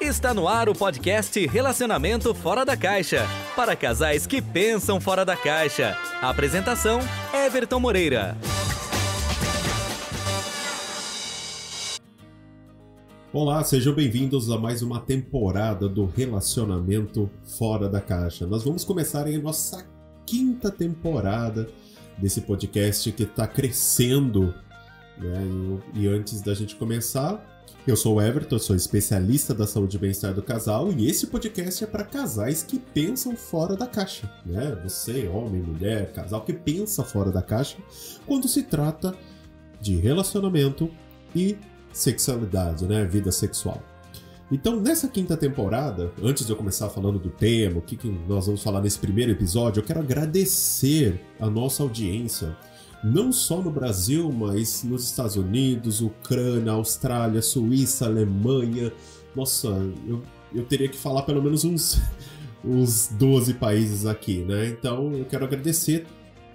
Está no ar o podcast Relacionamento Fora da Caixa, para casais que pensam fora da caixa. A apresentação, Everton Moreira. Olá, sejam bem-vindos a mais uma temporada do Relacionamento Fora da Caixa. Nós vamos começar a nossa quinta temporada desse podcast que está crescendo, né? E antes da gente começar, eu sou o Everton, sou especialista da saúde e bem-estar do casal, e esse podcast é para casais que pensam fora da caixa, né? Você, homem, mulher, casal que pensa fora da caixa quando se trata de relacionamento e sexualidade, né? Vida sexual. Então, nessa quinta temporada, antes de eu começar falando do tema, o que nós vamos falar nesse primeiro episódio, eu quero agradecer a nossa audiência, não só no Brasil, mas nos Estados Unidos, Ucrânia, Austrália, Suíça, Alemanha. Nossa, eu teria que falar pelo menos uns 12 países aqui, né? Então, eu quero agradecer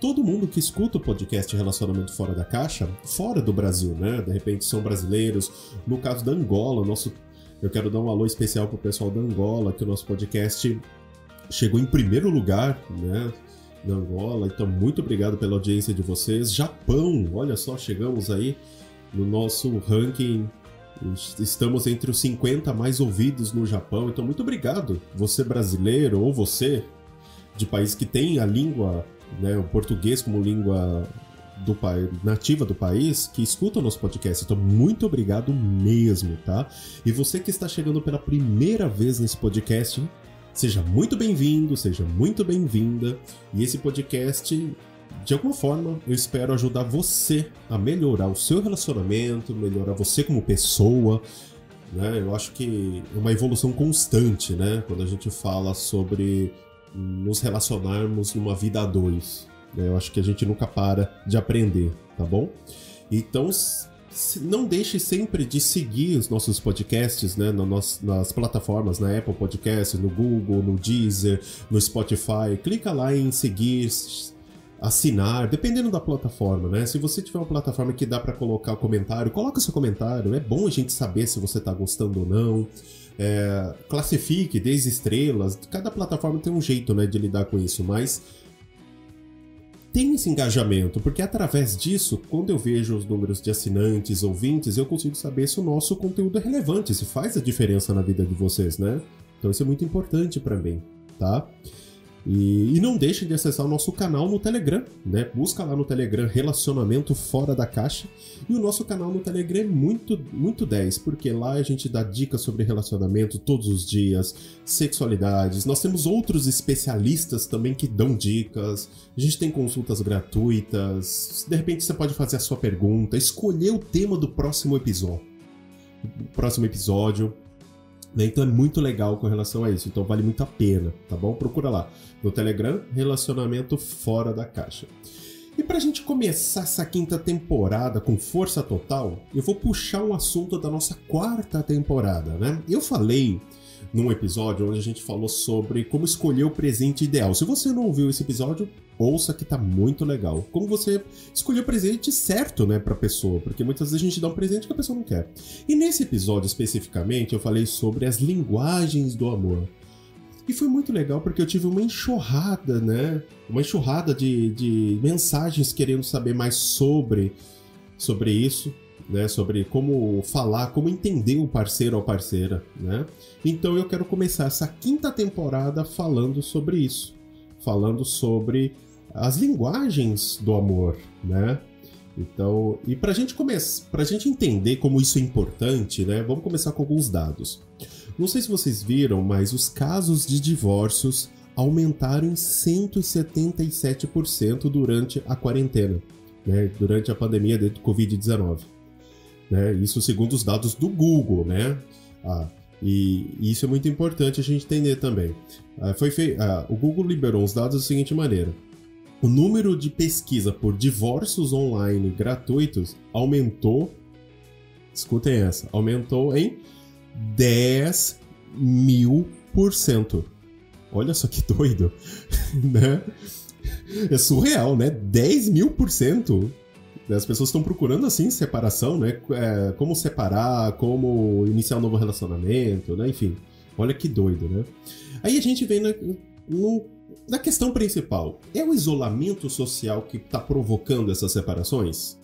todo mundo que escuta o podcast Relacionamento Fora da Caixa, fora do Brasil, né? De repente são brasileiros. No caso da Angola, eu quero dar um alô especial pro pessoal da Angola, que o nosso podcast chegou em primeiro lugar, né? Na Angola, então muito obrigado pela audiência de vocês. Japão, olha só, chegamos aí no nosso ranking, estamos entre os 50 mais ouvidos no Japão, então muito obrigado, você brasileiro ou você de país que tem a língua, né, o português como língua nativa do país, que escuta o nosso podcast, então muito obrigado mesmo, tá? E você que está chegando pela primeira vez nesse podcast, seja muito bem-vindo, seja muito bem-vinda. E esse podcast, de alguma forma, eu espero ajudar você a melhorar o seu relacionamento, melhorar você como pessoa, né? Eu acho que é uma evolução constante, né? Quando a gente fala sobre nos relacionarmos numa vida a dois, né? Eu acho que a gente nunca para de aprender, tá bom? Então, não deixe sempre de seguir os nossos podcasts, né, nas plataformas, na Apple Podcasts, no Google, no Deezer, no Spotify. Clica lá em seguir, assinar, dependendo da plataforma, né? Se você tiver uma plataforma que dá para colocar comentário, coloca seu comentário. É bom a gente saber se você está gostando ou não. Classifique, dê estrelas. Cada plataforma tem um jeito, né, de lidar com isso, mas tem esse engajamento, porque através disso, quando eu vejo os números de assinantes, ouvintes, eu consigo saber se o nosso conteúdo é relevante, se faz a diferença na vida de vocês, né? Então isso é muito importante para mim, tá? E não deixe de acessar o nosso canal no Telegram, né? Busca lá no Telegram Relacionamento Fora da Caixa. E o nosso canal no Telegram é muito 10, porque lá a gente dá dicas sobre relacionamento todos os dias, sexualidades. Nós temos outros especialistas também que dão dicas. A gente tem consultas gratuitas. De repente você pode fazer a sua pergunta, escolher o tema do próximo episódio. Então é muito legal com relação a isso, então vale muito a pena, tá bom? Procura lá no Telegram, Relacionamento Fora da Caixa. E pra gente começar essa quinta temporada com força total, eu vou puxar um assunto da nossa quarta temporada, né? Eu falei num episódio onde a gente falou sobre como escolher o presente ideal. Se você não ouviu esse episódio, ouça que tá muito legal. Como você escolher o presente certo, né, pra pessoa, porque muitas vezes a gente dá um presente que a pessoa não quer. E nesse episódio especificamente eu falei sobre as linguagens do amor. E foi muito legal porque eu tive uma enxurrada, né, de mensagens querendo saber mais sobre isso, né, sobre como falar, como entender o parceiro ou a parceira, né? Então eu quero começar essa quinta temporada falando sobre isso, falando sobre as linguagens do amor, né? Então, e pra gente entender como isso é importante, né, vamos começar com alguns dados. Não sei se vocês viram, mas os casos de divórcios aumentaram em 177% durante a quarentena, né, durante a pandemia do Covid-19. Né? Isso segundo os dados do Google, né? E isso é muito importante a gente entender também. O Google liberou os dados da seguinte maneira: o número de pesquisa por divórcios online gratuitos aumentou, escutem essa, aumentou em 10.000%. Olha só que doido, né? É surreal, né? 10.000%. As pessoas estão procurando, assim, separação, né? Como separar, como iniciar um novo relacionamento, né? Enfim, olha que doido, né? Aí a gente vem na questão principal. É o isolamento social que está provocando essas separações?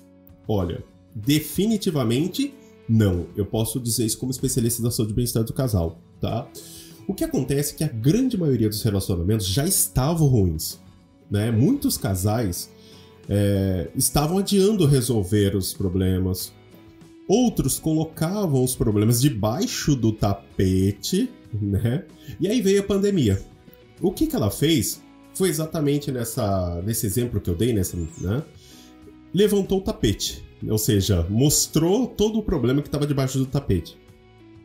Olha, definitivamente não. Eu posso dizer isso como especialista da saúde e bem-estar do casal, tá? O que acontece é que a grande maioria dos relacionamentos já estavam ruins, né? Muitos casais estavam adiando resolver os problemas. Outros colocavam os problemas debaixo do tapete, né? E aí veio a pandemia. O que ela fez foi exatamente nesse exemplo que eu dei, né? Levantou o tapete. Ou seja, mostrou todo o problema que estava debaixo do tapete.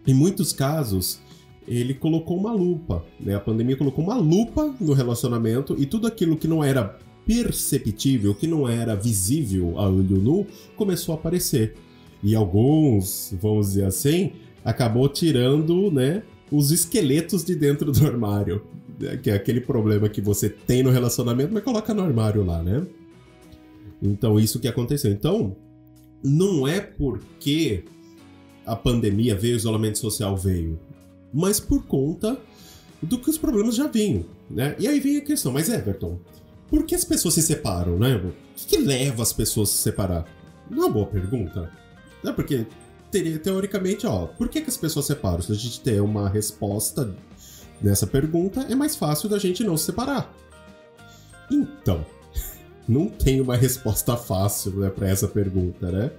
Em muitos casos, ele colocou uma lupa, né? A pandemia colocou uma lupa no relacionamento e tudo aquilo que não era perceptível, que não era visível a olho nu, começou a aparecer. E alguns, vamos dizer assim, acabou tirando, né, os esqueletos de dentro do armário. Que é aquele problema que você tem no relacionamento, mas coloca no armário lá, né? Então, isso que aconteceu. Então, não é porque a pandemia veio, o isolamento social veio, mas por conta do que os problemas já vinham, né? E aí vem a questão, mas Everton, por que as pessoas se separam, né? O que leva as pessoas a se separar? Não é uma boa pergunta. Né? Porque, teoricamente, por que as pessoas se separam? Se a gente tem uma resposta nessa pergunta, é mais fácil da gente não se separar. Então, não tem uma resposta fácil, né, para essa pergunta, né?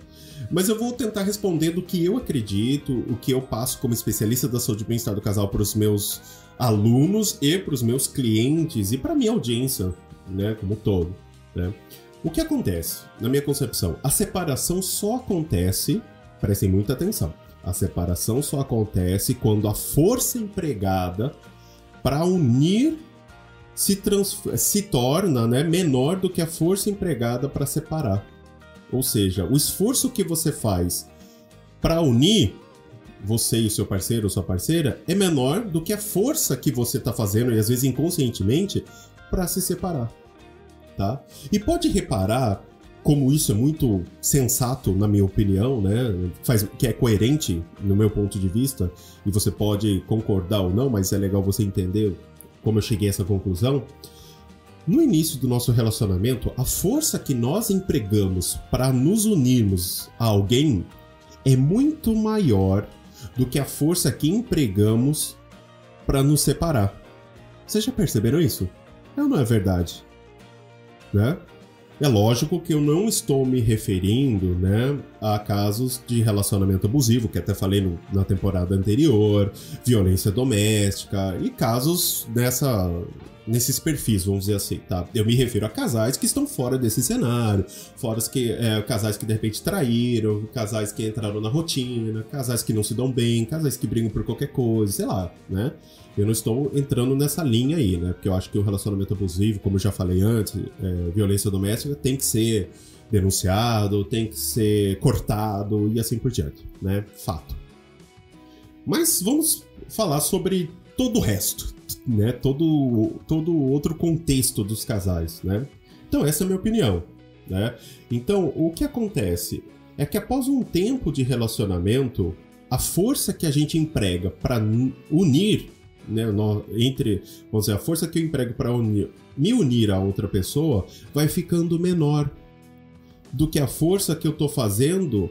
Mas eu vou tentar responder do que eu acredito, o que eu passo como especialista da saúde e bem-estar do casal para os meus alunos e para os meus clientes e para a minha audiência, né, como um todo, né? O que acontece, na minha concepção? A separação só acontece, prestem muita atenção, a separação só acontece quando a força empregada para unir se torna, né, menor do que a força empregada para separar. Ou seja, o esforço que você faz para unir você e o seu parceiro ou sua parceira é menor do que a força que você está fazendo, e às vezes inconscientemente, para se separar, tá? E pode reparar como isso é muito sensato, na minha opinião, né? Que é coerente no meu ponto de vista, e você pode concordar ou não, mas é legal você entender como eu cheguei a essa conclusão. No início do nosso relacionamento, a força que nós empregamos para nos unirmos a alguém é muito maior do que a força que empregamos para nos separar. Vocês já perceberam isso? Não é verdade, né? É lógico que eu não estou me referindo, né, a casos de relacionamento abusivo, que até falei na temporada anterior, violência doméstica e casos nesses perfis, vamos dizer assim, tá? Eu me refiro a casais que estão fora desse cenário, casais que de repente traíram, casais que entraram na rotina, casais que não se dão bem, casais que brigam por qualquer coisa, sei lá, né? Eu não estou entrando nessa linha aí, né? Porque eu acho que o relacionamento abusivo, como eu já falei antes, violência doméstica, tem que ser denunciado, tem que ser cortado e assim por diante, né? Fato. Mas vamos falar sobre todo o resto, né? Todo outro contexto dos casais, né? Então, essa é a minha opinião, né? Então, o que acontece é que após um tempo de relacionamento, a força que a gente emprega para unir, né, vamos dizer, a força que eu emprego para me unir a outra pessoa vai ficando menor do que a força que eu tô fazendo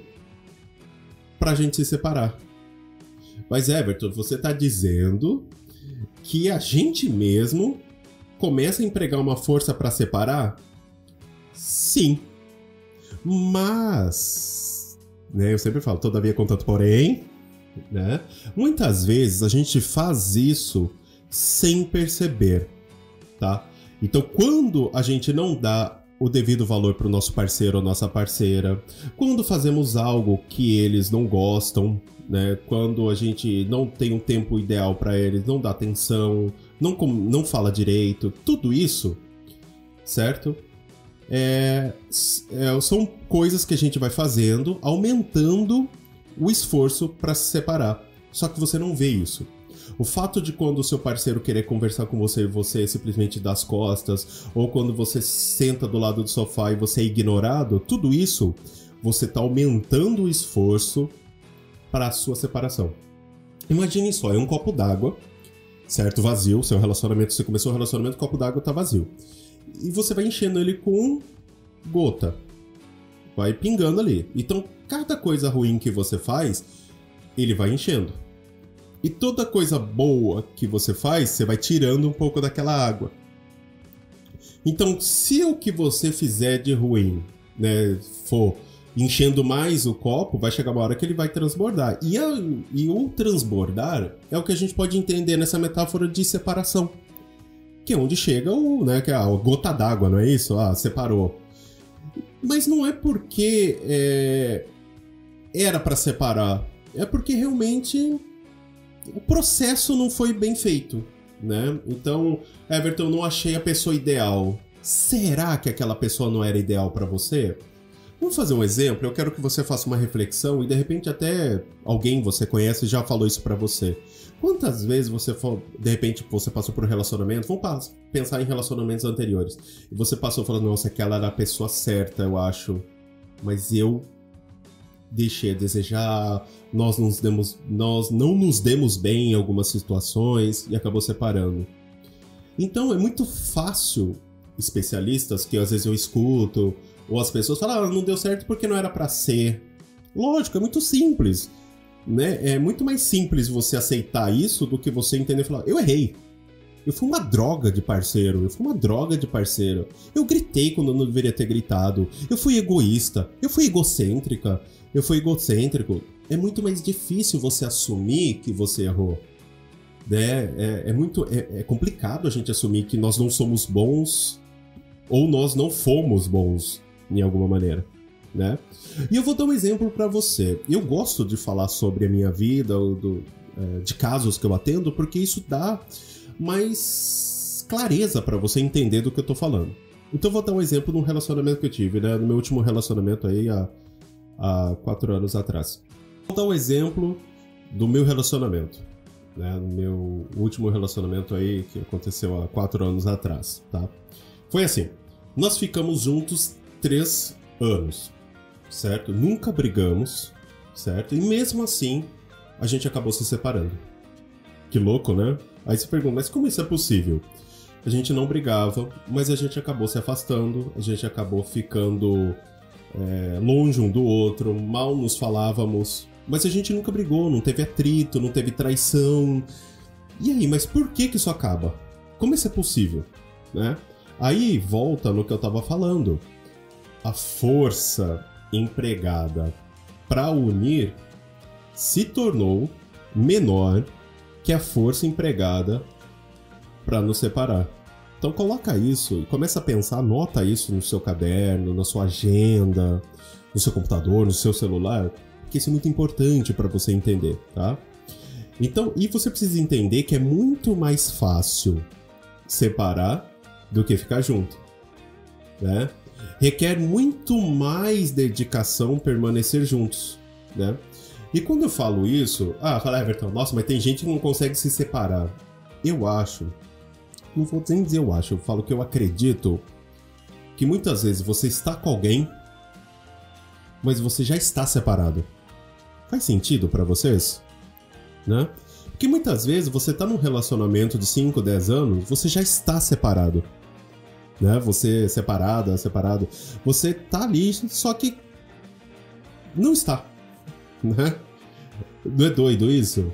pra gente se separar. Mas Everton, você tá dizendo que a gente mesmo começa a empregar uma força para separar? Sim. Mas, né, eu sempre falo, todavia, contanto, porém, né? Muitas vezes a gente faz isso sem perceber, tá? Então, quando a gente não dá o devido valor para o nosso parceiro ou nossa parceira, quando fazemos algo que eles não gostam, né? Quando a gente não tem um tempo ideal para eles, não dá atenção, não fala direito, tudo isso, certo? São coisas que a gente vai fazendo, aumentando o esforço para se separar. Só que você não vê isso. O fato de quando o seu parceiro querer conversar com você e você simplesmente dá as costas, ou quando você senta do lado do sofá e você é ignorado, tudo isso você está aumentando o esforço para a sua separação. Imagine só, é um copo d'água, certo? Vazio, seu relacionamento, você começou o relacionamento, o copo d'água está vazio. E você vai enchendo ele com gota. Vai pingando ali. Então, cada coisa ruim que você faz, ele vai enchendo. E toda coisa boa que você faz, você vai tirando um pouco daquela água. Então, se o que você fizer de ruim, né, for enchendo mais o copo, vai chegar uma hora que ele vai transbordar. E o transbordar é o que a gente pode entender nessa metáfora de separação. Que é onde chega que é a gota d'água, não é isso? Separou. Mas não é porque era para separar. É porque realmente o processo não foi bem feito, né? Então, Everton, não achei a pessoa ideal. Será que aquela pessoa não era ideal para você? Vamos fazer um exemplo? Eu quero que você faça uma reflexão e de repente até alguém você conhece já falou isso para você. Quantas vezes de repente você passou por um relacionamento, vamos pensar em relacionamentos anteriores, e você passou falando, nossa, aquela era a pessoa certa, eu acho, mas eu deixei a desejar, nós não nos demos bem em algumas situações e acabou separando. Então é muito fácil, especialistas que às vezes eu escuto, ou as pessoas falam, não deu certo porque não era pra ser. Lógico, é muito simples. Né? É muito mais simples você aceitar isso do que você entender e falar, eu errei. Eu fui uma droga de parceiro. Eu gritei quando eu não deveria ter gritado. Eu fui egoísta. Eu fui egocêntrica. Eu fui egocêntrico. É muito mais difícil você assumir que você errou. Né? É complicado a gente assumir que nós não somos bons ou nós não fomos bons em alguma maneira. Né? E eu vou dar um exemplo para você. Eu gosto de falar sobre a minha vida, de casos que eu atendo, porque isso dá mais clareza para você entender do que eu tô falando. Então eu vou dar um exemplo de um relacionamento que eu tive, né? No meu último relacionamento aí, há 4 anos atrás. Vou dar um exemplo do meu relacionamento, né? No meu último relacionamento aí, que aconteceu há 4 anos atrás, tá? Foi assim, nós ficamos juntos 3 anos. Certo? Nunca brigamos, certo? E mesmo assim, a gente acabou se separando. Que louco, né? Aí você pergunta, mas como isso é possível? A gente não brigava, mas a gente acabou se afastando, a gente acabou ficando longe um do outro, mal nos falávamos, mas a gente nunca brigou, não teve atrito, não teve traição. E aí, mas por que isso acaba? Como isso é possível? Né? Aí volta no que eu tava falando. A força empregada para unir se tornou menor que a força empregada para nos separar. Então coloca isso e começa a pensar, anota isso no seu caderno, na sua agenda, no seu computador, no seu celular, porque isso é muito importante para você entender, tá? Então, e você precisa entender que é muito mais fácil separar do que ficar junto, né? Requer muito mais dedicação permanecer juntos, né? E quando eu falo isso, fala Everton, nossa, mas tem gente que não consegue se separar. Eu acho, não vou nem dizer eu acho, eu falo que eu acredito que muitas vezes você está com alguém, mas você já está separado. Faz sentido pra vocês? Né? Porque muitas vezes você está num relacionamento de 5, 10 anos, você já está separado. Né? Você separado, você tá ali, só que não está, né? Não é doido isso?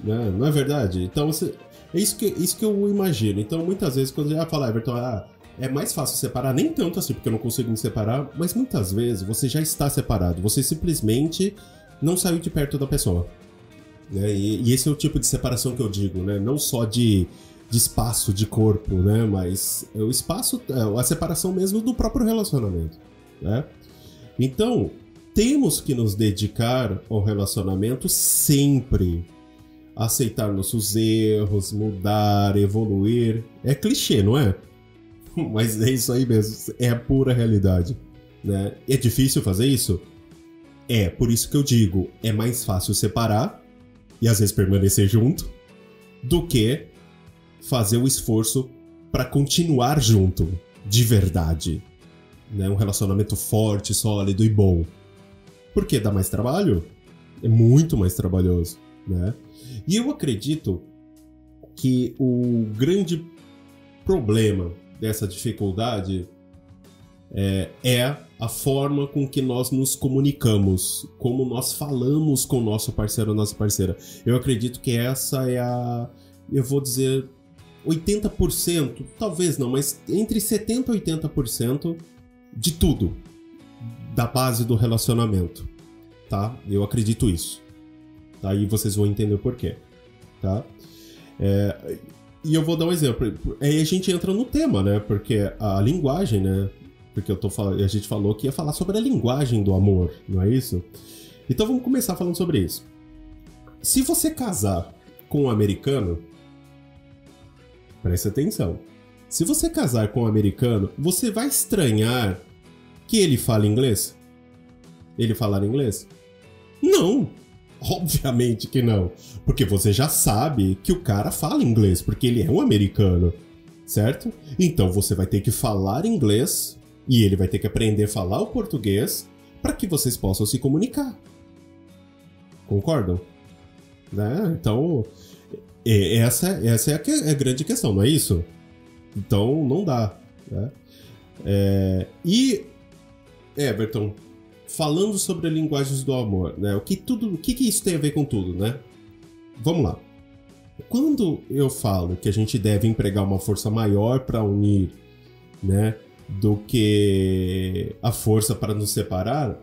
Né? Não é verdade? Então, é isso que eu imagino. Então, muitas vezes, quando eu falo, Everton, é mais fácil separar, nem tanto assim, porque eu não consigo me separar, mas muitas vezes você já está separado, você simplesmente não saiu de perto da pessoa. Né? E esse é o tipo de separação que eu digo, né? Não só de espaço, de corpo, né? Mas o espaço, a separação mesmo do próprio relacionamento, né? Então, temos que nos dedicar ao relacionamento sempre, aceitar nossos erros, mudar, evoluir. É clichê, não é? Mas é isso aí mesmo, é a pura realidade, né? É difícil fazer isso? Por isso que eu digo, é mais fácil separar e às vezes permanecer junto do que fazer o esforço para continuar junto, de verdade. Né? Um relacionamento forte, sólido e bom. Porque dá mais trabalho? É muito mais trabalhoso, né? E eu acredito que o grande problema dessa dificuldade é a forma com que nós nos comunicamos, como nós falamos com o nosso parceiro ou nossa parceira. Eu acredito que essa é eu vou dizer, 80%, talvez não, mas entre 70% e 80% de tudo, da base do relacionamento, tá? Eu acredito isso. Tá? Aí vocês vão entender o porquê, tá? E eu vou dar um exemplo. Aí a gente entra no tema, né? Porque a linguagem, né? Porque a gente falou que ia falar sobre a linguagem do amor, não é isso? Então vamos começar falando sobre isso. Se você casar com um americano, preste atenção. Se você casar com um americano, você vai estranhar que ele fale inglês? Ele falar inglês? Não! Obviamente que não. Porque você já sabe que o cara fala inglês, porque ele é um americano, certo? Então você vai ter que falar inglês e ele vai ter que aprender a falar o português para que vocês possam se comunicar. Concordam? Né? Então, essa é a grande questão, não é isso? Então, não dá. Né? Everton, falando sobre linguagens do amor, né? O que isso tem a ver com tudo, né? Vamos lá. Quando eu falo que a gente deve empregar uma força maior para unir, né, do que a força para nos separar,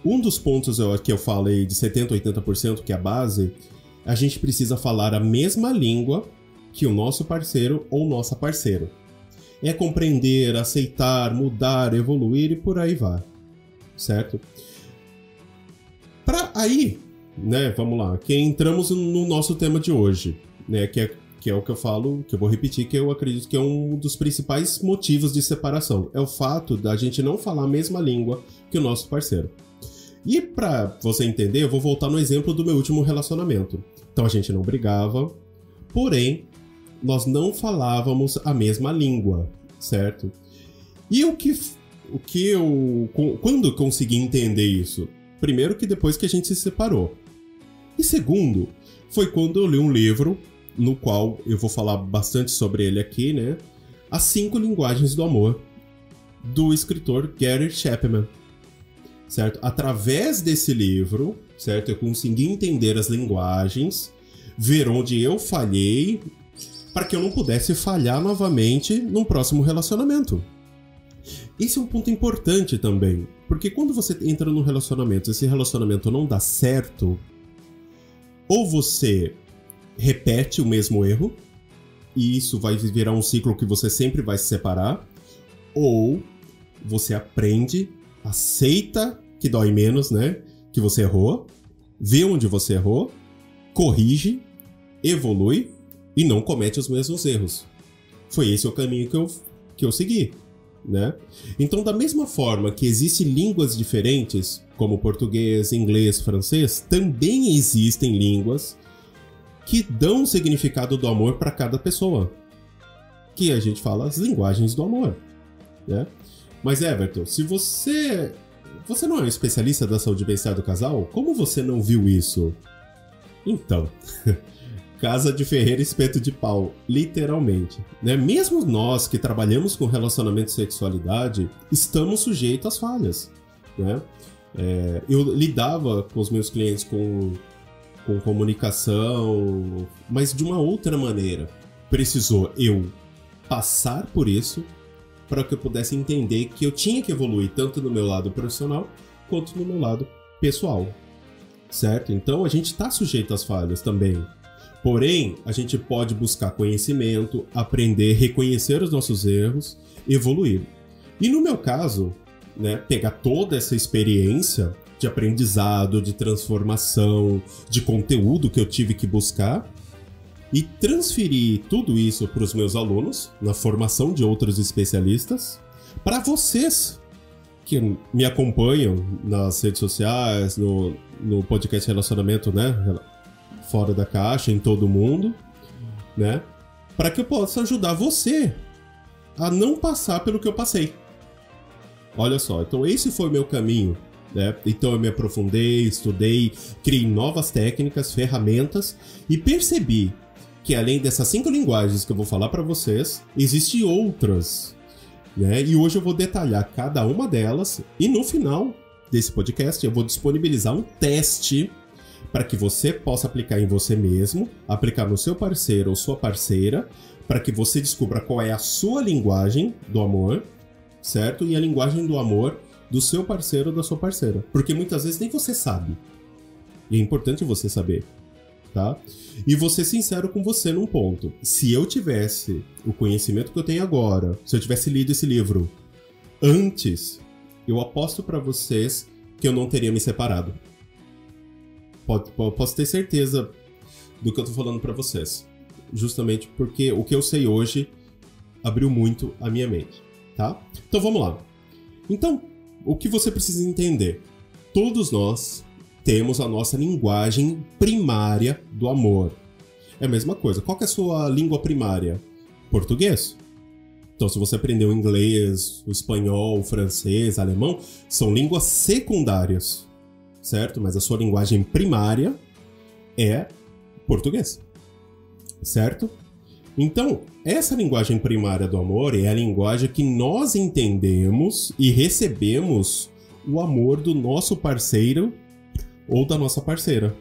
um dos pontos que eu falei de 70% a 80%, que é a base, a gente precisa falar a mesma língua que o nosso parceiro ou nossa parceira. É compreender, aceitar, mudar, evoluir e por aí vai. Certo? Aí, né, vamos lá, que entramos no nosso tema de hoje, né, que é o que eu falo, que eu vou repetir, que eu acredito que é um dos principais motivos de separação. É o fato da gente não falar a mesma língua que o nosso parceiro. E pra você entender, eu vou voltar no exemplo do meu último relacionamento. Então a gente não brigava, porém, nós não falávamos a mesma língua, certo? E quando eu consegui entender isso? Primeiro que depois que a gente se separou. E segundo, foi quando eu li um livro, no qual eu vou falar bastante sobre ele aqui, né? As 5 Linguagens do Amor, do escritor Gary Chapman. Certo? Através desse livro, certo? Eu consegui entender as linguagens, ver onde eu falhei, para que eu não pudesse falhar novamente num próximo relacionamento. Esse é um ponto importante também, porque quando você entra num relacionamento, esse relacionamento não dá certo, ou você repete o mesmo erro, e isso vai virar um ciclo que você sempre vai se separar, ou você aprende, aceita que dói menos, né? Que você errou, vê onde você errou, corrige, evolui e não comete os mesmos erros. Foi esse o caminho que eu segui. Né? Então, da mesma forma que existem línguas diferentes, como português, inglês, francês, também existem línguas que dão o significado do amor para cada pessoa, que a gente fala as linguagens do amor, né? Mas Everton, se você não é um especialista da saúde e bem-estar do casal, como você não viu isso? Então, casa de ferreiro, espeto de pau, literalmente. Né? Mesmo nós que trabalhamos com relacionamento e sexualidade, estamos sujeitos às falhas. Né? Eu lidava com os meus clientes com comunicação, mas de uma outra maneira. Precisou eu passar por isso para que eu pudesse entender que eu tinha que evoluir tanto no meu lado profissional quanto no meu lado pessoal. Certo? Então a gente está sujeito às falhas também. Porém, a gente pode buscar conhecimento, aprender, reconhecer os nossos erros, evoluir. E no meu caso, né, pegar toda essa experiência de aprendizado, de transformação, de conteúdo que eu tive que buscar e transferir tudo isso para os meus alunos, na formação de outros especialistas, para vocês que me acompanham nas redes sociais, no podcast Relacionamento, né? Fora da Caixa, em todo mundo, né? Para que eu possa ajudar você a não passar pelo que eu passei. Olha só, então esse foi o meu caminho, né? Então eu me aprofundei, estudei, criei novas técnicas, ferramentas e percebi que além dessas 5 linguagens que eu vou falar para vocês, existem outras, né? E hoje eu vou detalhar cada uma delas e no final desse podcast eu vou disponibilizar um teste para que você possa aplicar em você mesmo, aplicar no seu parceiro ou sua parceira, para que você descubra qual é a sua linguagem do amor, certo? E a linguagem do amor do seu parceiro ou da sua parceira. Porque muitas vezes nem você sabe. E é importante você saber, tá? E vou ser sincero com você num ponto. Se eu tivesse o conhecimento que eu tenho agora, se eu tivesse lido esse livro antes, eu aposto para vocês que eu não teria me separado. Posso ter certeza do que eu tô falando para vocês. Justamente porque o que eu sei hoje abriu muito a minha mente, tá? Então vamos lá. Então, o que você precisa entender? Todos nós temos a nossa linguagem primária do amor. É a mesma coisa. Qual que é a sua língua primária? Português. Então, se você aprendeu inglês, o espanhol, o francês, o alemão, são línguas secundárias, certo? Mas a sua linguagem primária é português, certo? Então, essa linguagem primária do amor é a linguagem que nós entendemos e recebemos o amor do nosso parceiro ou da nossa parceira,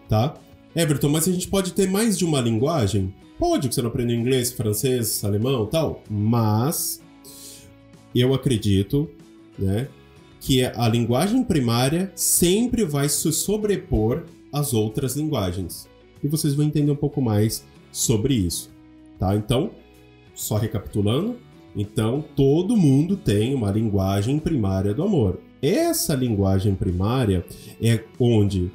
tá? Everton, mas a gente pode ter mais de uma linguagem? Pode, que você não aprendeu inglês, francês, alemão e tal, mas eu acredito, né, que a linguagem primária sempre vai se sobrepor às outras linguagens. E vocês vão entender um pouco mais sobre isso, tá? Então, só recapitulando, então todo mundo tem uma linguagem primária do amor. Essa linguagem primária é onde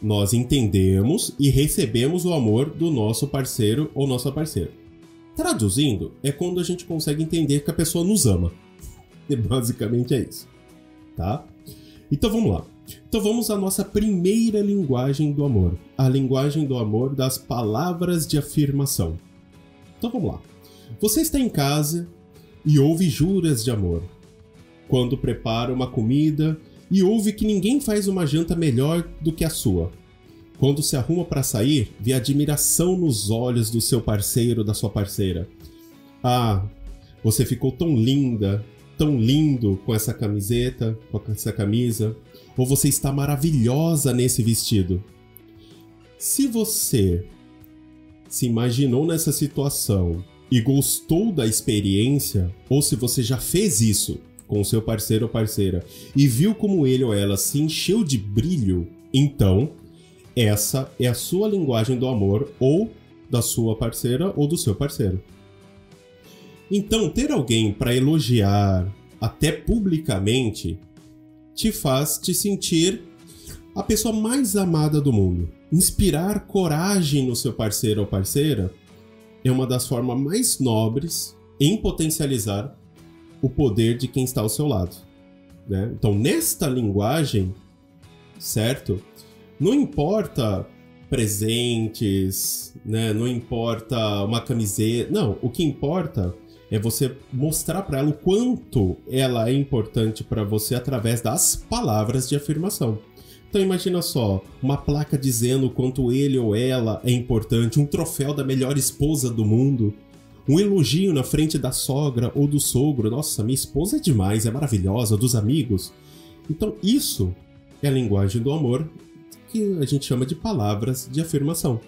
nós entendemos e recebemos o amor do nosso parceiro ou nossa parceira. Traduzindo, é quando a gente consegue entender que a pessoa nos ama. E basicamente é isso, tá? Então vamos lá. Então vamos à nossa primeira linguagem do amor. A linguagem do amor das palavras de afirmação. Então vamos lá. Você está em casa e ouve juras de amor. Quando prepara uma comida e ouve que ninguém faz uma janta melhor do que a sua. Quando se arruma para sair, vê admiração nos olhos do seu parceiro ou da sua parceira. Ah, você ficou tão linda, tão lindo com essa camiseta, com essa camisa. Ou você está maravilhosa nesse vestido. Se você se imaginou nessa situação e gostou da experiência, ou se você já fez isso com o seu parceiro ou parceira e viu como ele ou ela se encheu de brilho, então essa é a sua linguagem do amor ou da sua parceira ou do seu parceiro. Então, ter alguém para elogiar, até publicamente, te faz te sentir a pessoa mais amada do mundo. Inspirar coragem no seu parceiro ou parceira é uma das formas mais nobres em potencializar o poder de quem está ao seu lado, né? Então, nesta linguagem, certo? Não importa presentes, né? Não importa uma camiseta. Não, o que importa é você mostrar para ela o quanto ela é importante para você através das palavras de afirmação. Então imagina só, uma placa dizendo o quanto ele ou ela é importante, um troféu da melhor esposa do mundo, um elogio na frente da sogra ou do sogro. Nossa, minha esposa é demais, é maravilhosa, dos amigos. Então isso é a linguagem do amor que a gente chama de palavras de afirmação.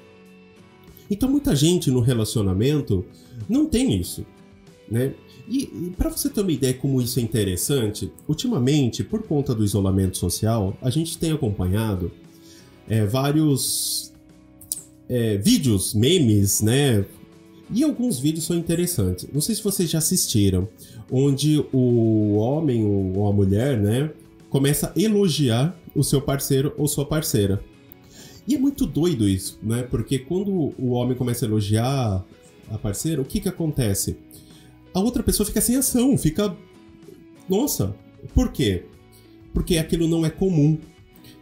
Então muita gente no relacionamento não tem isso, né? E para você ter uma ideia como isso é interessante, ultimamente, por conta do isolamento social, a gente tem acompanhado vários vídeos, memes, né? E alguns vídeos são interessantes. Não sei se vocês já assistiram, onde o homem ou a mulher, né, começa a elogiar o seu parceiro ou sua parceira. E é muito doido isso, né? Porque quando o homem começa a elogiar a parceira, o que acontece? A outra pessoa fica sem ação, fica... Nossa, por quê? Porque aquilo não é comum.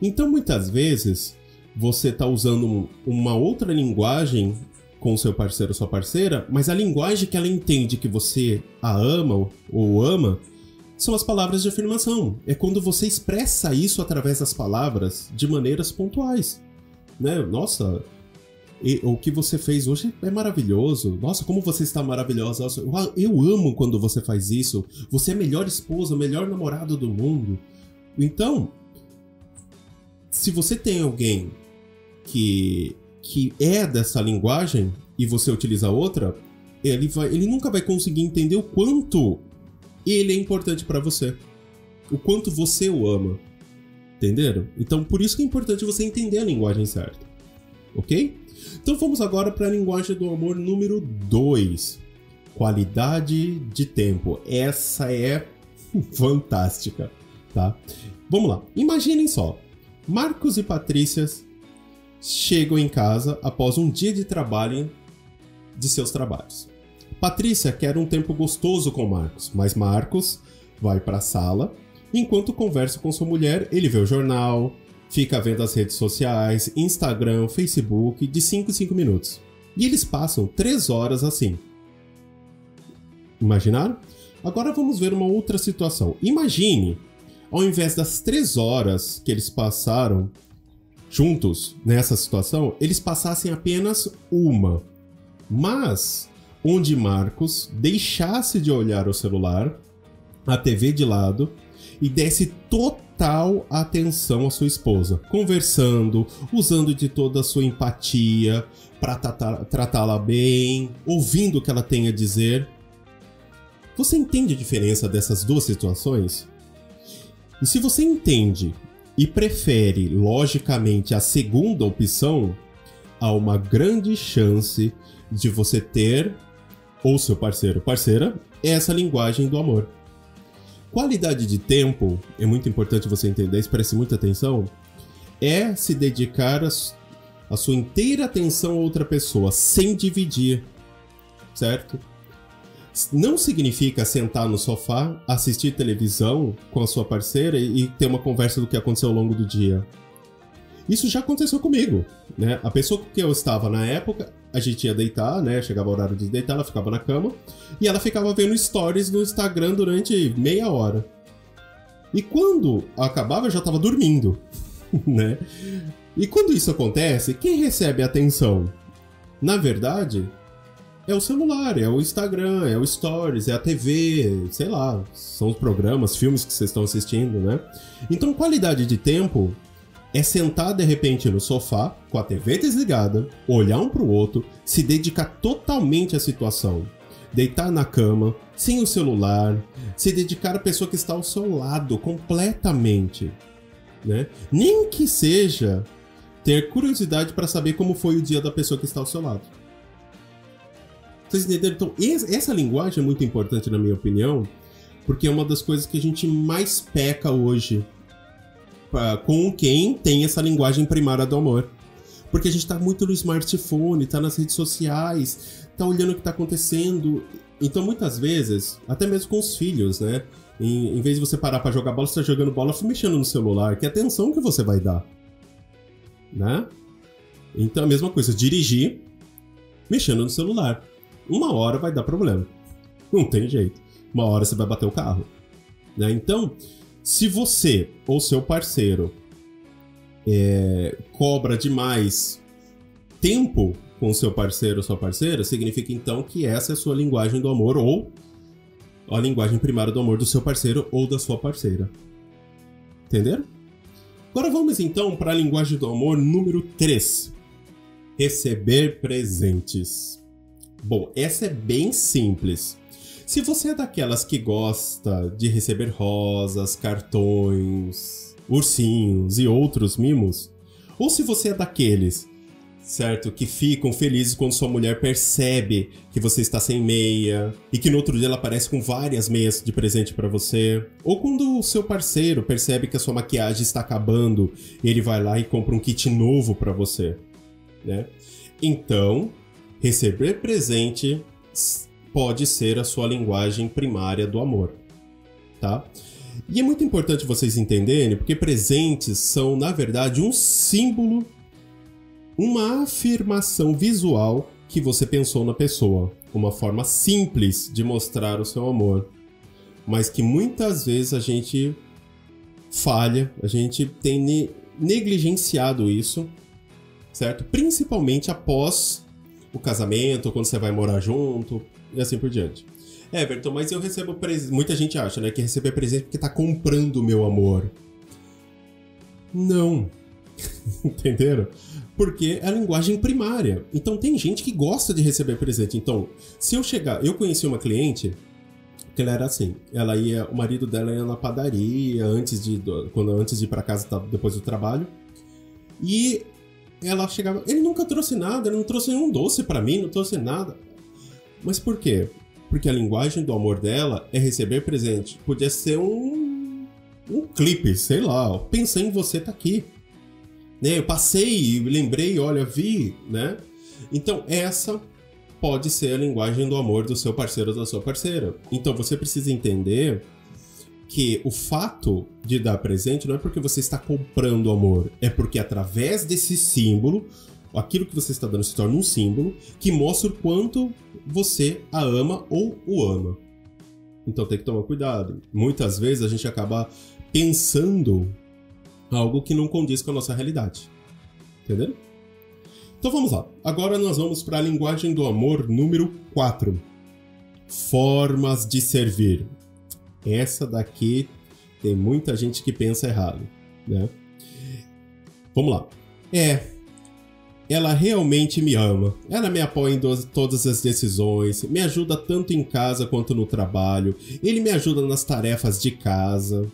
Então, muitas vezes, você está usando uma outra linguagem com o seu parceiro ou sua parceira, mas a linguagem que ela entende que você a ama ou ama são as palavras de afirmação. É quando você expressa isso através das palavras de maneiras pontuais, né? Nossa, o que você fez hoje é maravilhoso. Nossa, como você está maravilhosa. Eu amo quando você faz isso. Você é a melhor esposa, o melhor namorado do mundo. Então, se você tem alguém que é dessa linguagem e você utiliza outra, ele nunca vai conseguir entender o quanto ele é importante para você. O quanto você o ama. Entenderam? Então, por isso que é importante você entender a linguagem certa. Ok? Então, vamos agora para a linguagem do amor número 2. Qualidade de tempo. Essa é fantástica, tá? Vamos lá. Imaginem só. Marcos e Patrícia chegam em casa após um dia de trabalho de seus trabalhos. Patrícia quer um tempo gostoso com Marcos, mas Marcos vai para a sala. Enquanto conversa com sua mulher, ele vê o jornal, fica vendo as redes sociais, Instagram, Facebook, de 5 em 5 minutos. E eles passam 3 horas assim. Imaginaram? Agora vamos ver uma outra situação. Imagine, ao invés das 3 horas que eles passaram juntos nessa situação, eles passassem apenas uma. Mas onde Marcos deixasse de olhar o celular, a TV de lado, e desse total atenção à sua esposa, conversando, usando de toda a sua empatia para tratá-la bem, ouvindo o que ela tem a dizer. Você entende a diferença dessas duas situações? E se você entende e prefere, logicamente, a segunda opção, há uma grande chance de você ter, ou seu parceiro ou parceira, essa linguagem do amor. Qualidade de tempo, é muito importante você entender isso, preste muita atenção, é se dedicar a sua inteira atenção a outra pessoa, sem dividir, certo? Não significa sentar no sofá, assistir televisão com a sua parceira e ter uma conversa do que aconteceu ao longo do dia. Isso já aconteceu comigo, né? A pessoa com que eu estava na época, a gente ia deitar, né? Chegava o horário de deitar, ela ficava na cama e ela ficava vendo stories no Instagram durante meia hora. E quando acabava, eu já estava dormindo, né? E quando isso acontece, quem recebe a atenção? Na verdade, é o celular, é o Instagram, é o Stories, é a TV, sei lá, são os programas, filmes que vocês estão assistindo, né? Então, qualidade de tempo é sentar de repente no sofá, com a TV desligada, olhar um pro outro, se dedicar totalmente à situação. Deitar na cama, sem o celular, se dedicar à pessoa que está ao seu lado completamente, né? Nem que seja ter curiosidade para saber como foi o dia da pessoa que está ao seu lado. Vocês entenderam? Então, essa linguagem é muito importante, na minha opinião, porque é uma das coisas que a gente mais peca hoje com quem tem essa linguagem primária do amor. Porque a gente tá muito no smartphone, tá nas redes sociais, tá olhando o que tá acontecendo. Então, muitas vezes, até mesmo com os filhos, né? Em vez de você parar pra jogar bola, você tá jogando bola mexendo no celular. Que atenção que você vai dar, né? Então, a mesma coisa, dirigir mexendo no celular. Uma hora vai dar problema. Não tem jeito. Uma hora você vai bater o carro, né? Então, se você ou seu parceiro cobra demais tempo com seu parceiro ou sua parceira, significa então que essa é a sua linguagem do amor ou a linguagem primária do amor do seu parceiro ou da sua parceira. Entenderam? Agora vamos então para a linguagem do amor número 3. Receber presentes. Bom, essa é bem simples. Se você é daquelas que gosta de receber rosas, cartões, ursinhos e outros mimos, ou se você é daqueles, certo, que ficam felizes quando sua mulher percebe que você está sem meia e que no outro dia ela aparece com várias meias de presente para você, ou quando o seu parceiro percebe que a sua maquiagem está acabando e ele vai lá e compra um kit novo para você, né? Então, receber presente pode ser a sua linguagem primária do amor, tá? E é muito importante vocês entenderem, porque presentes são, na verdade, um símbolo, uma afirmação visual que você pensou na pessoa, uma forma simples de mostrar o seu amor, mas que muitas vezes a gente falha, a gente tem negligenciado isso, certo? Principalmente após o casamento, quando você vai morar junto e assim por diante. Everton, mas eu recebo presente. Muita gente acha, né, que receber presente porque tá comprando o meu amor. Não. Entenderam? Porque é a linguagem primária. Então tem gente que gosta de receber presente. Então, se eu chegar... Eu conheci uma cliente que ela era assim. Ela ia... O marido dela ia na padaria antes de ir pra casa depois do trabalho. E ela chegava... Ele nunca trouxe nada. Ele não trouxe nenhum doce pra mim. Não trouxe nada. Mas por quê? Porque a linguagem do amor dela é receber presente. Podia ser um clipe, sei lá. Ó, pensei em você, tá aqui. Né? Eu passei, lembrei, olha, vi, né? Então essa pode ser a linguagem do amor do seu parceiro ou da sua parceira. Então você precisa entender que o fato de dar presente não é porque você está comprando amor. É porque através desse símbolo, aquilo que você está dando se torna um símbolo que mostra o quanto você a ama ou o ama. Então tem que tomar cuidado. Muitas vezes a gente acaba pensando algo que não condiz com a nossa realidade. Entendeu? Então vamos lá. Agora nós vamos para a linguagem do amor número 4. Formas de servir. Essa daqui tem muita gente que pensa errado, né? Vamos lá. Ela realmente me ama. Ela me apoia em todas as decisões, me ajuda tanto em casa quanto no trabalho. Ele me ajuda nas tarefas de casa.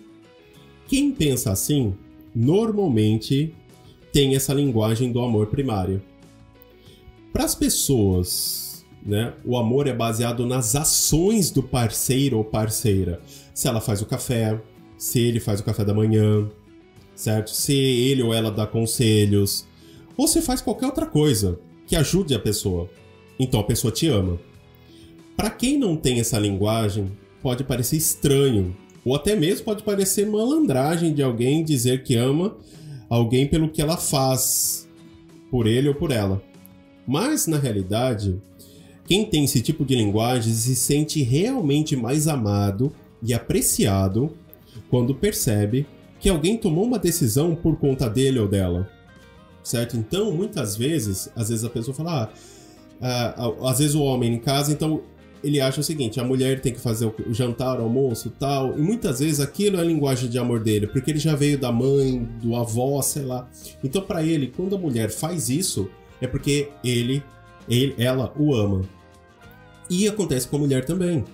Quem pensa assim, normalmente tem essa linguagem do amor primário. Para as pessoas, né, o amor é baseado nas ações do parceiro ou parceira. Se ela faz o café, se ele faz o café da manhã, certo? Se ele ou ela dá conselhos, ou se faz qualquer outra coisa que ajude a pessoa. Então a pessoa te ama. Para quem não tem essa linguagem, pode parecer estranho, ou até mesmo pode parecer malandragem de alguém dizer que ama alguém pelo que ela faz por ele ou por ela. Mas, na realidade, quem tem esse tipo de linguagem se sente realmente mais amado e apreciado quando percebe que alguém tomou uma decisão por conta dele ou dela. Certo? Então, muitas vezes, a pessoa fala, às vezes o homem em casa, então ele acha o seguinte, a mulher tem que fazer o jantar, o almoço e tal, e muitas vezes aquilo é a linguagem de amor dele, porque ele já veio da mãe, do avó, sei lá. Então, pra ele, quando a mulher faz isso, é porque ela o ama. E acontece com a mulher também.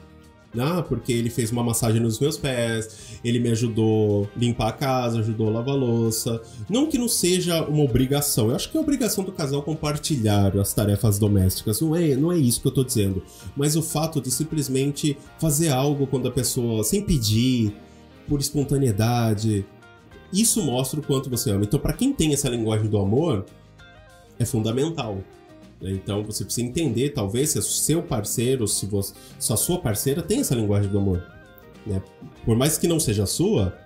Porque ele fez uma massagem nos meus pés, ele me ajudou a limpar a casa, ajudou a lavar a louça. Não que não seja uma obrigação, eu acho que é obrigação do casal compartilhar as tarefas domésticas, não é isso que eu tô dizendo. Mas o fato de simplesmente fazer algo quando a pessoa, sem pedir, por espontaneidade, isso mostra o quanto você ama. Então, para quem tem essa linguagem do amor, é fundamental. Então você precisa entender, talvez, se o seu parceiro, se a sua parceira tem essa linguagem do amor, né? Por mais que não seja a sua,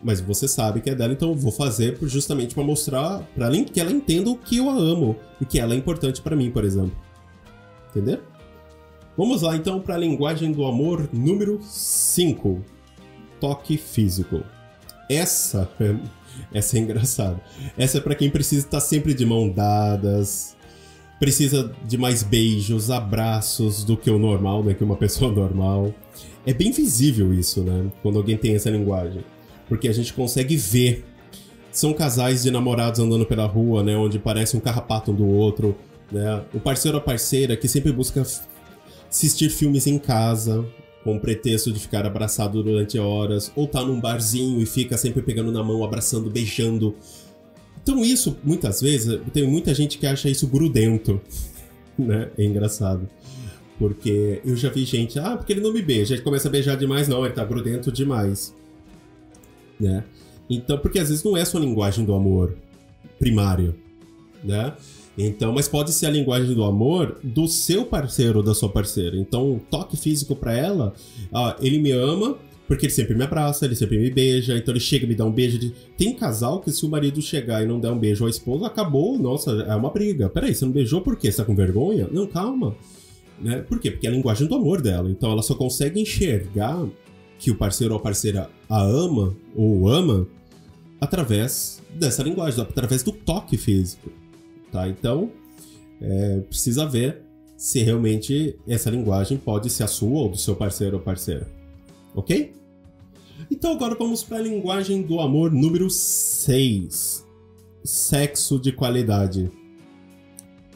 mas você sabe que é dela, então eu vou fazer justamente para mostrar para ela que ela entenda o que eu a amo e que ela é importante para mim, por exemplo. Entendeu? Vamos lá então para a linguagem do amor número 5. Toque físico. Essa é engraçada. Essa é para quem precisa estar sempre de mão dadas, precisa de mais beijos, abraços do que o normal, né? Que uma pessoa normal. É bem visível isso, né? Quando alguém tem essa linguagem. Porque a gente consegue ver. São casais de namorados andando pela rua, né? Onde parece um carrapato um do outro, né? O parceiro ou a parceira que sempre busca assistir filmes em casa, com o pretexto de ficar abraçado durante horas. Ou tá num barzinho e fica sempre pegando na mão, abraçando, beijando. Então isso, muitas vezes, tem muita gente que acha isso grudento, né? É engraçado. Porque eu já vi gente, porque ele não me beija, ele começa a beijar demais, não, ele tá grudento demais, né? Então, porque às vezes não é só a linguagem do amor primário, né? Então, mas pode ser a linguagem do amor do seu parceiro ou da sua parceira. Então, toque físico pra ela, ele me ama Porque ele sempre me abraça, ele sempre me beija, então ele chega e me dá um beijo. Tem casal que se o marido chegar e não der um beijo à esposa, acabou, nossa, é uma briga. Peraí, você não beijou por quê? Você tá com vergonha? Não, calma. Né? Por quê? Porque é a linguagem do amor dela. Então ela só consegue enxergar que o parceiro ou a parceira a ama ou ama através dessa linguagem, através do toque físico. Tá? Então, precisa ver se realmente essa linguagem pode ser a sua ou do seu parceiro ou parceira. Ok? Então agora vamos para a linguagem do amor número 6. Sexo de qualidade.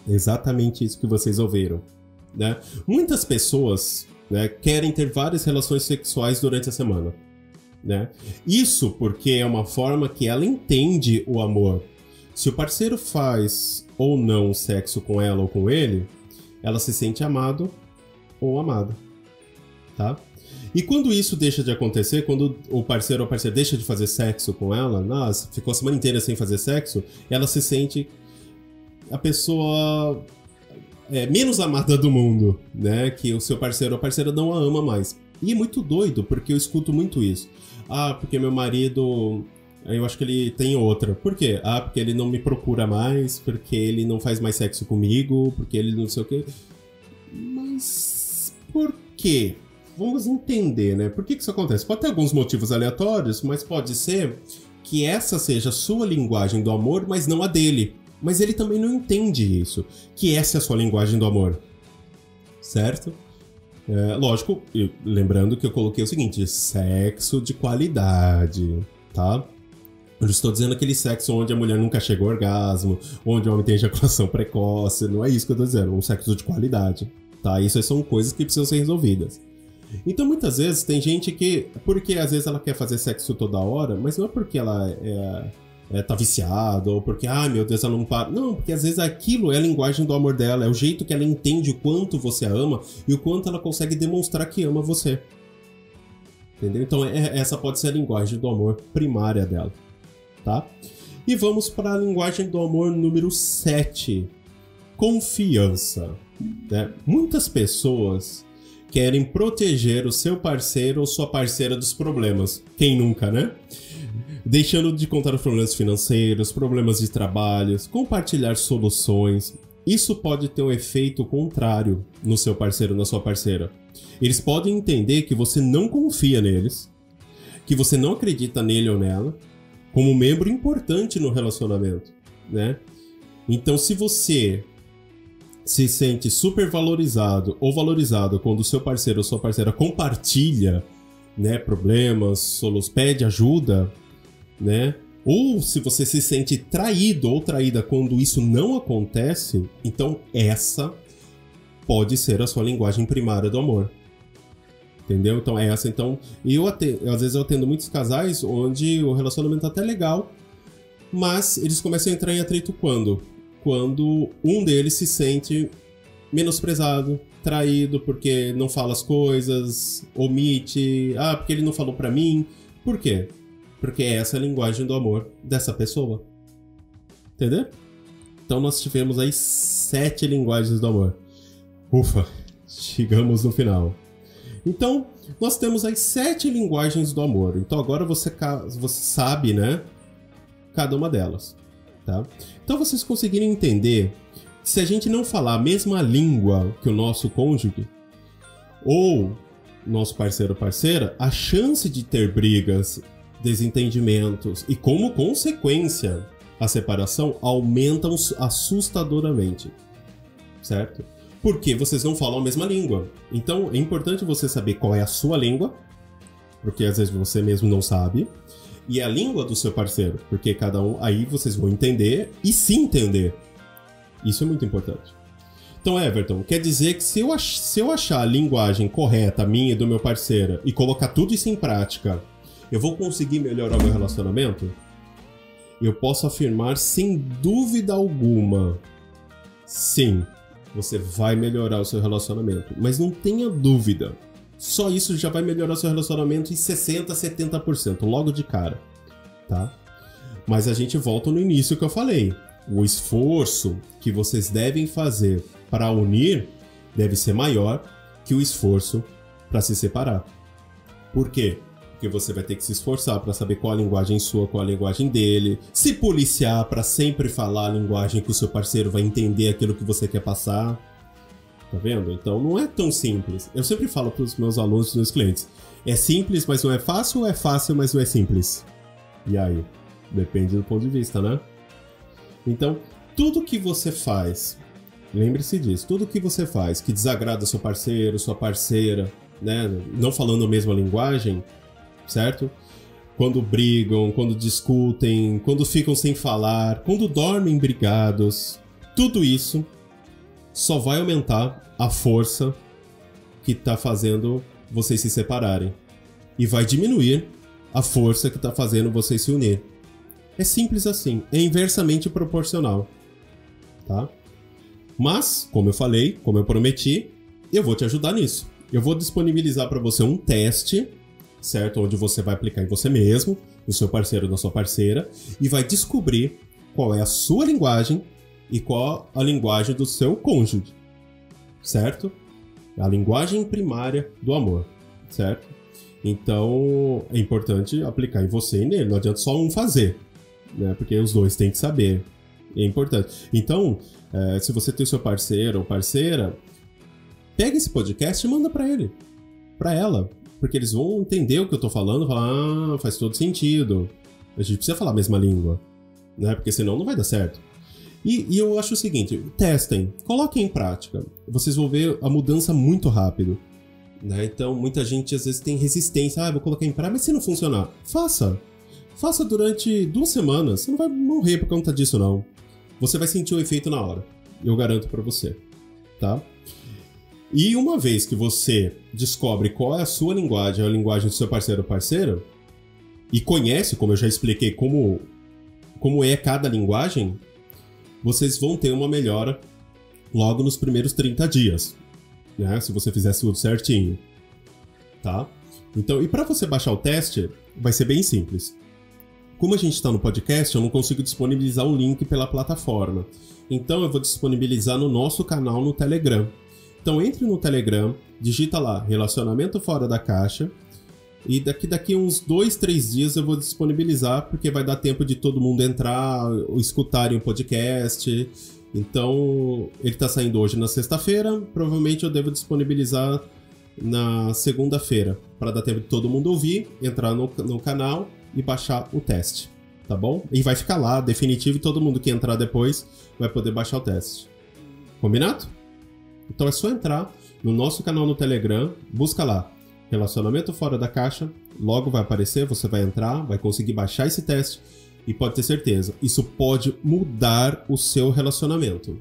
Exatamente isso que vocês ouviram. Né? Muitas pessoas, né, querem ter várias relações sexuais durante a semana. Né? Isso porque é uma forma que ela entende o amor. Se o parceiro faz ou não sexo com ela ou com ele, ela se sente amado ou amada. Tá? E quando isso deixa de acontecer, quando o parceiro ou a parceira deixa de fazer sexo com ela, nossa, ficou a semana inteira sem fazer sexo, ela se sente a pessoa menos amada do mundo, né? Que o seu parceiro ou a parceira não a ama mais. E é muito doido, porque eu escuto muito isso. Ah, porque meu marido, eu acho que ele tem outra. Por quê? Ah, porque ele não me procura mais, porque ele não faz mais sexo comigo, porque ele não sei o quê. Mas por quê? Vamos entender, né? Por que isso acontece? Pode ter alguns motivos aleatórios, mas pode ser que essa seja a sua linguagem do amor, mas não a dele. Mas ele também não entende isso, que essa é a sua linguagem do amor. Certo? Lógico, lembrando que eu coloquei o seguinte, sexo de qualidade, tá? Eu estou dizendo aquele sexo onde a mulher nunca chega ao orgasmo, onde o homem tem ejaculação precoce, não é isso que eu estou dizendo, um sexo de qualidade, tá? Isso são coisas que precisam ser resolvidas. Então muitas vezes tem gente que, porque às vezes ela quer fazer sexo toda hora, mas não é porque ela tá viciada, ou porque, meu Deus, ela não para. Não, porque às vezes aquilo é a linguagem do amor dela, é o jeito que ela entende o quanto você a ama e o quanto ela consegue demonstrar que ama você. Entendeu? Então essa pode ser a linguagem do amor primária dela, tá? E vamos para a linguagem do amor número 7. Confiança. Né? Muitas pessoas querem proteger o seu parceiro ou sua parceira dos problemas. Quem nunca, né? Deixando de contar os problemas financeiros, problemas de trabalho, compartilhar soluções. Isso pode ter um efeito contrário no seu parceiro ou na sua parceira. Eles podem entender que você não confia neles, que você não acredita nele ou nela, como um membro importante no relacionamento, né? Então, se você se sente super valorizado ou valorizado quando o seu parceiro ou sua parceira compartilha, né, problemas, pede ajuda, né? Ou se você se sente traído ou traída quando isso não acontece, então essa pode ser a sua linguagem primária do amor. Entendeu? Então essa, então, às vezes eu atendo muitos casais onde o relacionamento tá até legal, mas eles começam a entrar em atrito quando um deles se sente menosprezado, traído porque não fala as coisas, omite, porque ele não falou pra mim. Por quê? Porque essa é a linguagem do amor dessa pessoa. Entendeu? Então nós tivemos aí 7 linguagens do amor. Ufa, chegamos no final. Então, nós temos aí 7 linguagens do amor. Então agora você sabe, né? Cada uma delas. Tá? Então vocês conseguirem entender que se a gente não falar a mesma língua que o nosso cônjuge ou nosso parceiro ou parceira, a chance de ter brigas, desentendimentos e como consequência a separação aumentam assustadoramente, certo? Porque vocês não falam a mesma língua. Então é importante você saber qual é a sua língua, porque às vezes você mesmo não sabe, e a língua do seu parceiro, porque cada um, aí vocês vão entender e se entender. Isso é muito importante. Então, Everton, quer dizer que se eu achar a linguagem correta, minha e do meu parceiro, e colocar tudo isso em prática, eu vou conseguir melhorar o meu relacionamento? Eu posso afirmar sem dúvida alguma, sim, você vai melhorar o seu relacionamento. Mas não tenha dúvida. Só isso já vai melhorar o seu relacionamento em 60%, 70%, logo de cara, tá? Mas a gente volta no início que eu falei. O esforço que vocês devem fazer para unir deve ser maior que o esforço para se separar. Por quê? Porque você vai ter que se esforçar para saber qual a linguagem sua, qual a linguagem dele. Se policiar para sempre falar a linguagem que o seu parceiro vai entender aquilo que você quer passar. Tá vendo? Então não é tão simples. Eu sempre falo para os meus alunos e os meus clientes. É simples, mas não é fácil, ou é fácil, mas não é simples? E aí? Depende do ponto de vista, né? Então, tudo que você faz, lembre-se disso, tudo que você faz que desagrada seu parceiro, sua parceira, né? Não falando a mesma linguagem, certo? Quando brigam, quando discutem, quando ficam sem falar, quando dormem brigados, tudo isso só vai aumentar a força que está fazendo vocês se separarem. E vai diminuir a força que está fazendo vocês se unir. É simples assim, é inversamente proporcional, tá? Mas, como eu falei, como eu prometi, eu vou te ajudar nisso. Eu vou disponibilizar para você um teste, certo? Onde você vai aplicar em você mesmo, no seu parceiro ou na sua parceira, e vai descobrir qual é a sua linguagem e qual a linguagem do seu cônjuge, certo? A linguagem primária do amor, certo? Então, é importante aplicar em você e nele, não adianta só um fazer, né? Porque os dois têm que saber, é importante. Então, se você tem o seu parceiro ou parceira, pega esse podcast e manda pra ele, pra ela, porque eles vão entender o que eu tô falando, falar, faz todo sentido, a gente precisa falar a mesma língua, né? Porque senão não vai dar certo. E eu acho o seguinte, testem, coloquem em prática, vocês vão ver a mudança muito rápido, né? Então muita gente às vezes tem resistência, vou colocar em prática, mas se não funcionar, faça durante 2 semanas, você não vai morrer por conta disso não, você vai sentir o efeito na hora, eu garanto pra você, tá? E uma vez que você descobre qual é a sua linguagem, a linguagem do seu parceiro ou parceira, e conhece, como eu já expliquei, como é cada linguagem, vocês vão ter uma melhora logo nos primeiros 30 dias, né? Se você fizer tudo certinho, tá? Então, e para você baixar o teste, vai ser bem simples. Como a gente está no podcast, eu não consigo disponibilizar um link pela plataforma. Então, eu vou disponibilizar no nosso canal no Telegram. Então, entre no Telegram, digita lá, Relacionamento Fora da Caixa, e daqui uns 2, 3 dias eu vou disponibilizar, porque vai dar tempo de todo mundo entrar, escutarem o podcast. Então, ele está saindo hoje na sexta-feira, provavelmente eu devo disponibilizar na segunda-feira, para dar tempo de todo mundo ouvir, entrar no canal e baixar o teste, tá bom? E vai ficar lá, definitivo, e todo mundo que entrar depois vai poder baixar o teste. Combinado? Então é só entrar no nosso canal no Telegram, busca lá, Relacionamento Fora da Caixa, logo vai aparecer, você vai entrar, vai conseguir baixar esse teste e pode ter certeza, isso pode mudar o seu relacionamento.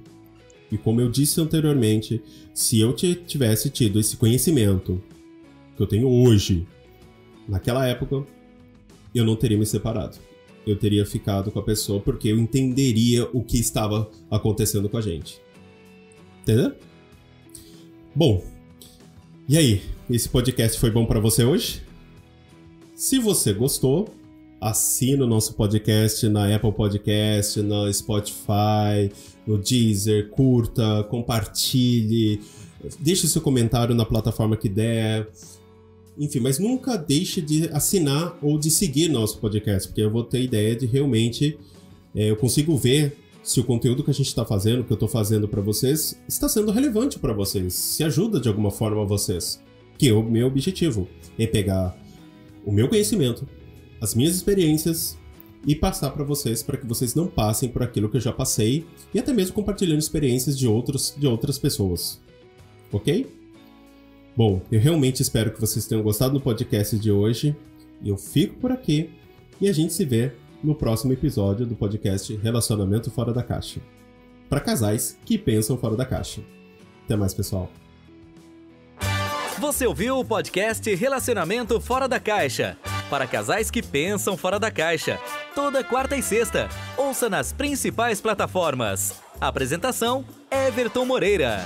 E como eu disse anteriormente, se eu tivesse tido esse conhecimento que eu tenho hoje, naquela época, eu não teria me separado. Eu teria ficado com a pessoa porque eu entenderia o que estava acontecendo com a gente. Entendeu? Bom, e aí? Esse podcast foi bom para você hoje? Se você gostou, assina o nosso podcast na Apple Podcast, na Spotify, no Deezer, curta, compartilhe, deixe seu comentário na plataforma que der. Enfim, mas nunca deixe de assinar ou de seguir nosso podcast, porque eu vou ter ideia de realmente eu consigo ver se o conteúdo que a gente está fazendo, que eu estou fazendo para vocês, está sendo relevante para vocês, se ajuda de alguma forma a vocês. Que o meu objetivo é pegar o meu conhecimento, as minhas experiências e passar para vocês, para que vocês não passem por aquilo que eu já passei e até mesmo compartilhando experiências de outras pessoas. Ok? Bom, eu realmente espero que vocês tenham gostado do podcast de hoje. Eu fico por aqui e a gente se vê no próximo episódio do podcast Relacionamento Fora da Caixa. Para casais que pensam fora da caixa. Até mais, pessoal. Você ouviu o podcast Relacionamento Fora da Caixa. Para casais que pensam fora da caixa. Toda quarta e sexta. Ouça nas principais plataformas. Apresentação: Everton Moreira.